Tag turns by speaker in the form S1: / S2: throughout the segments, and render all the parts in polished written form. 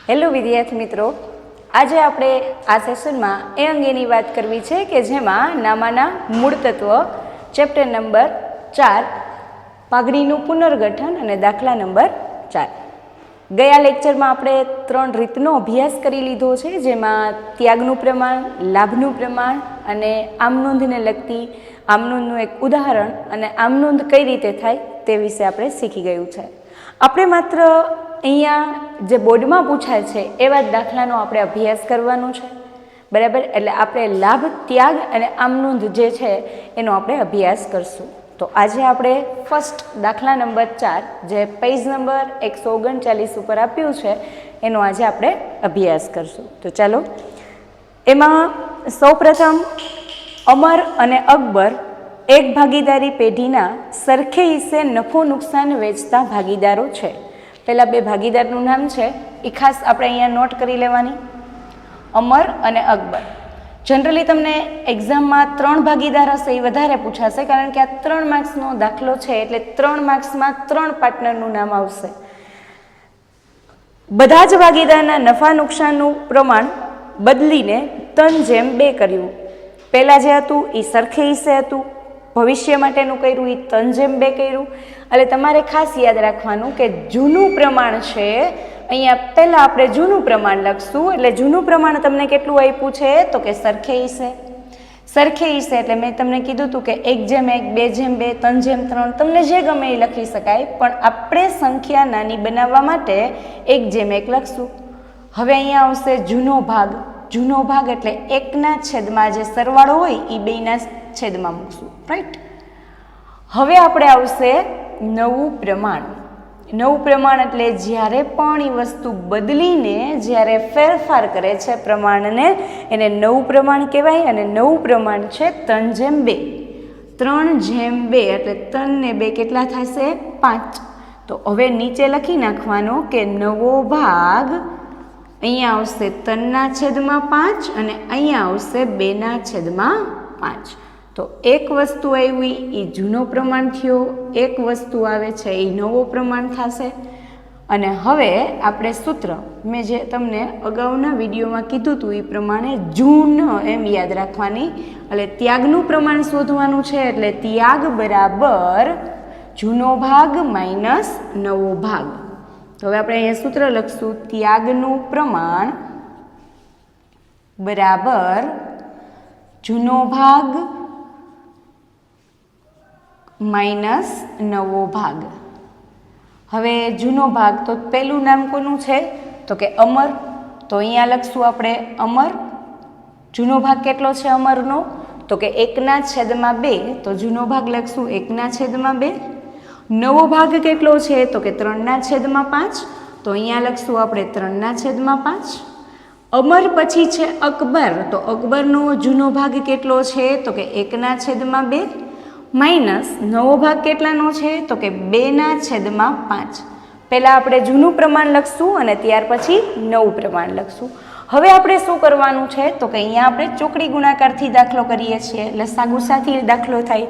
S1: Hello વિદ્યાર્થી મિત્રો, આજે આપણે આ સેશનમાં એ અંગેની વાત કરવી છે કે જેમાં નામાના મૂળ તત્વ ચેપ્ટર નંબર 4 પાઘડીનું પુનર્ગઠન અને દાખલા નંબર 4। ગયા લેક્ચરમાં આપણે 3 રીતનો અભ્યાસ કરી લીધો છે, જેમાં ત્યાગનું પ્રમાણ, લાભનું પ્રમાણ અને આમનોંધને લગતી આમનોંધનું એક ઉદાહરણ અને આમનોંધ કઈ રીતે થાય તે વિશે આપણે શીખી ગયું છે। આપણે માત્ર અહીંયા જે બોર્ડમાં પૂછાય છે એવા જ દાખલાનો આપણે અભ્યાસ કરવાનો છે, બરાબર। એટલે આપણે લાભ, ત્યાગ અને આમનોંધ જે છે એનો આપણે અભ્યાસ કરશું। તો આજે આપણે ફર્સ્ટ દાખલા નંબર 4 જે પેજ નંબર 139 ઉપર આપ્યું છે એનો આજે આપણે અભ્યાસ કરશું। તો ચાલો, એમાં સૌપ્રથમ અમર અને અકબર એક ભાગીદારી પેઢીના સરખે હિસ્સે નફો નુકસાન વેચતા ભાગીદારો છે। પહેલાં બે ભાગીદારનું નામ છે એ ખાસ આપણે અહીંયા નોટ કરી લેવાની, અમર અને અકબર। જનરલી તમને એક્ઝામમાં 3 ભાગીદાર હશે એ વધારે પૂછાશે, કારણ કે આ 3 માર્ક્સનો દાખલો છે, એટલે 3 માર્ક્સમાં 3 પાર્ટનરનું નામ આવશે। બધા જ ભાગીદારના નફા નુકસાનનું પ્રમાણ બદલીને 3:2 કર્યું। પહેલાં જે હતું એ સરખે હિસ્સે હતું, ભવિષ્ય માટેનું કર્યું એ 3:2 કર્યું। એટલે તમારે ખાસ યાદ રાખવાનું કે જૂનું પ્રમાણ છે, અહીંયા પહેલાં આપણે જૂનું પ્રમાણ લખશું। એટલે જૂનું પ્રમાણ તમને કેટલું આપ્યું છે તો કે સરખે હિસ્સે। સરખે હિસ્સે એટલે મેં તમને કીધું હતું કે 1:1, 2:2, 3:3 તમને જે ગમે એ લખી શકાય, પણ આપણે સંખ્યા નાની બનાવવા માટે 1:1 લખશું। હવે અહીંયા આવશે જૂનો ભાગ। જૂનો ભાગ એટલે 1ના છેદમાં જે સરવાળો હોય એ 2ના છેદમાં મૂકશું, રાઈટ। હવે આપણે આવશે નવું પ્રમાણ। નવું પ્રમાણ એટલે જ્યારે પણ એ વસ્તુ બદલીને જ્યારે ફેરફાર કરે છે પ્રમાણને, એને નવું પ્રમાણ કહેવાય। અને નવું પ્રમાણ છે 3:2। 3:2 એટલે 3 ને 2 કેટલા થશે? 5। તો હવે નીચે લખી નાખવાનો કે નવો ભાગ અહીંયા આવશે 3ના છેદમાં 5 અને અહીંયા આવશે 2ના છેદમાં 5। તો એક વસ્તુ આવી એ જૂનો પ્રમાણ થયો, એક વસ્તુ આવે છે એ નવો પ્રમાણ થશે। અને હવે આપણે સૂત્ર મેં જે તમને અગાઉના વિડીયોમાં કીધું હતું એ પ્રમાણે જૂન એમ યાદ રાખવાની। એટલે ત્યાગનું પ્રમાણ શોધવાનું છે, એટલે ત્યાગ બરાબર જૂનો ભાગ માઇનસ નવો ભાગ। તો હવે આપણે અહીંયા સૂત્ર લખશું, ત્યાગનું પ્રમાણ બરાબર જૂનો ભાગ માઇનસ નવો ભાગ। હવે જૂનો ભાગ તો પહેલું નામ કોનું છે તો કે અમર। તો અહીંયા લખશું આપણે અમર। જૂનો ભાગ કેટલો છે અમરનો તો કે 1/2, તો જૂનો ભાગ લખશું 1/2। નવો ભાગ કેટલો છે તો કે 3/5, તો અહીંયા લખશું આપણે 3/5। અમર પછી છે અકબર। તો અકબરનો જૂનો ભાગ કેટલો છે તો કે 1/2 માઇનસ નવો ભાગ કેટલાનો છે તો કે 2/5। પહેલાં આપણે જૂનું પ્રમાણ લખશું અને ત્યાર પછી નવું પ્રમાણ લખશું। હવે આપણે શું કરવાનું છે તો કે અહીંયા આપણે ચોકડી ગુણાકારથી દાખલો કરીએ છીએ, એટલે સાગુસાથી દાખલો થાય।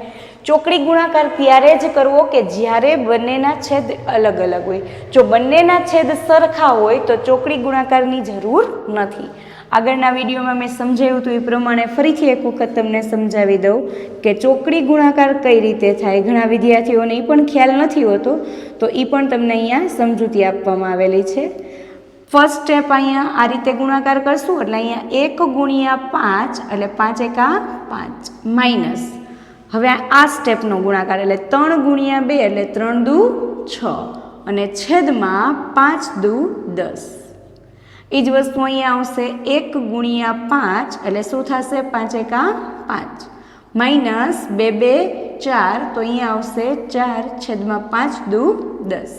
S1: ચોકડી ગુણાકાર ત્યારે જ કરવો કે જ્યારે બંનેના છેદ અલગ અલગ હોય। જો બંનેના છેદ સરખા હોય તો ચોકડી ગુણાકારની જરૂર નથી। આગળના વિડીયોમાં મેં સમજાવ્યું હતું એ પ્રમાણે ફરીથી એક વખત તમને સમજાવી દઉં કે ચોકડી ગુણાકાર કઈ રીતે થાય। ઘણા વિદ્યાર્થીઓને એ પણ ખ્યાલ નથી હોતો, તો એ પણ તમને અહીંયા સમજૂતી આપવામાં આવેલી છે। ફર્સ્ટ સ્ટેપ અહીંયા આ રીતે ગુણાકાર કરશું, એટલે અહીંયા 1 × 5 એટલે 5 × 5 માઇનસ હવે આ સ્ટેપનો ગુણાકાર એટલે 3 × 2 એટલે 3 × 6 અને છેદમાં 5 × 10। એ જ વસ્તુ અહીંયા આવશે 1 × 5 એટલે શું થશે 5 × 5 માઇનસ 2 × 2 4, તો અહીંયા આવશે 4/5 × 10।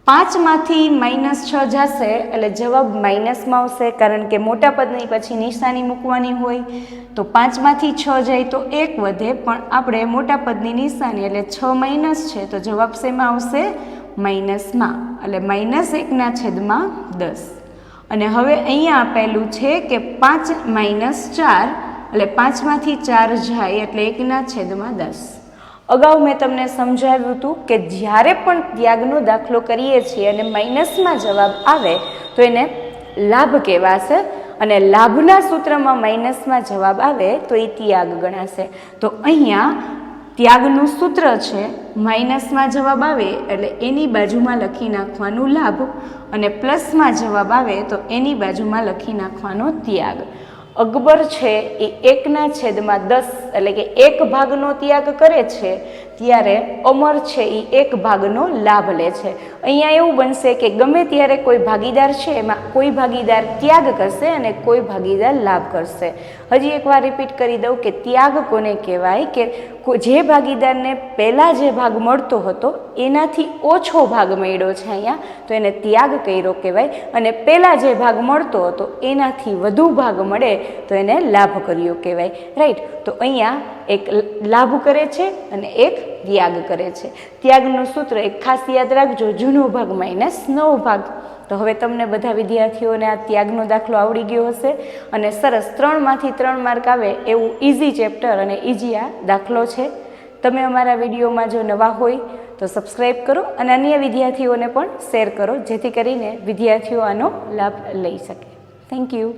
S1: 5માંથી -6 જશે એટલે જવાબ માઇનસમાં આવશે, કારણ કે મોટા પદની પછી નિશાની મૂકવાની હોય। તો 5માંથી 6 જાય તો 1 વધે, પણ આપણે મોટા પદની નિશાની એટલે 6 માઇનસ છે, તો જવાબ શેમાં આવશે માઇનસમાં, એટલે -1/10। અને હવે અહીંયા આપેલું છે કે 5 - 4 એટલે 5માંથી 4 જાય એટલે 1/10। અગાઉ મેં તમને સમજાવ્યું હતું કે જ્યારે પણ ત્યાગનો દાખલો કરીએ છીએ અને માઇનસમાં જવાબ આવે તો એને લાભ કહેવાશે અને લાભના સૂત્રમાં માઇનસમાં જવાબ આવે તો એ ત્યાગ ગણાશે. તો અહીંયા ત્યાગનું સૂત્ર છે, માઇનસમાં જવાબ આવે એટલે એની બાજુમાં લખી નાખવાનું લાભ અને પ્લસમાં જવાબ આવે તો એની બાજુમાં લખી નાખવાનો ત્યાગ. અકબર છે એ 1/10 એટલે કે 1 ભાગનો ત્યાગ કરે છે, ત્યારે અમર છે એ 1 ભાગનો લાભ લે છે. અહીંયા એવું બનશે કે ગમે ત્યારે કોઈ ભાગીદાર છે એમાં કોઈ ભાગીદાર ત્યાગ કરશે અને કોઈ ભાગીદાર લાભ કરશે. હજી એકવાર રિપીટ કરી દઉં કે ત્યાગ કોને કહેવાય કે જે ભાગીદારને પહેલાં જે ભાગ મળતો હતો એનાથી ઓછો ભાગ મળ્યો છે અહીંયા, તો એને ત્યાગ કર્યો કહેવાય. અને પહેલાં જે ભાગ મળતો હતો એનાથી વધુ ભાગ મળે તો એને લાભ કર્યો કહેવાય. રાઈટ. તો અહીંયા એક લાભ કરે છે અને એક ત્યાગ કરે છે. ત્યાગનું સૂત્ર એક ખાસ યાદ રાખજો, જૂનો ભાગ માઇનસ નવો ભાગ. તો હવે તમને બધા વિદ્યાર્થીઓને આ ત્યાગનો દાખલો આવડી ગયો હશે અને સરસ 3માંથી 3 માર્ક આવે એવું ઇઝી ચેપ્ટર અને ઇઝી આ દાખલો છે. તમે અમારા વિડીયોમાં જો નવા હોય તો સબસ્ક્રાઈબ કરો અને અન્ય વિદ્યાર્થીઓને પણ શેર કરો, જેથી કરીને વિદ્યાર્થીઓ આનો લાભ લઈ શકે. Thank you.